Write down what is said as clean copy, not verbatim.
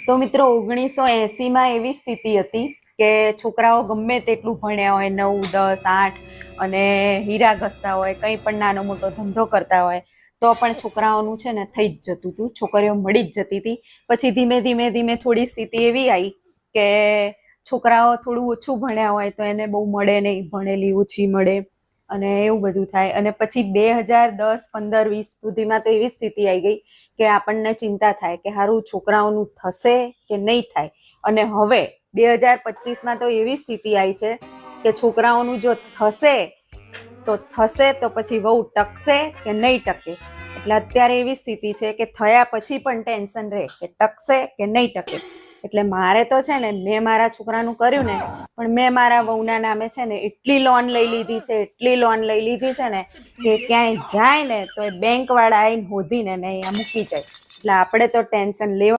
તો મિત્રો 1980માં એવી સ્થિતિ હતી કે છોકરાઓ ગમે તેટલું ભણ્યા હોય 9, 10, 8 અને હીરા ઘસતા હોય, કંઈ પણ નાનો મોટો ધંધો કરતા હોય તો પણ છોકરાઓનું છે ને થઈ જ જતું હતું, છોકરીઓ મળી જ જતી હતી. પછી ધીમે ધીમે ધીમે થોડી સ્થિતિ એવી આવી કે છોકરાઓ થોડું ઓછું ભણ્યા હોય તો એને બહુ મળે નહીં, ભણેલી ઓછી મળે અને એવું બધું થાય. અને પછી 2010, 15, 20 સુધીમાં તો એવી સ્થિતિ આવી ગઈ કે આપણને ચિંતા થાય કે સારું છોકરાઓનું થશે કે નહીં થાય. અને હવે 2025માં તો એવી સ્થિતિ આવી છે કે છોકરાઓનું જો થશે તો પછી વહુ ટકશે કે નહીં ટકે. એટલે અત્યારે એવી સ્થિતિ છે કે થયા પછી પણ ટેન્શન રહે કે ટકશે કે નહીં ટકે. એટલે મારે તો છે ને, મેં મારા છોકરાનું કર્યું ને, પણ મેં મારા વહુના નામે છે ને એટલી લોન લઈ લીધી છે ને કે ક્યાંય જાય ને તો એ બેંક વાળા આવીને હોધીને અહીંયા મૂકી જાય. એટલે આપણે તો ટેન્શન લેવા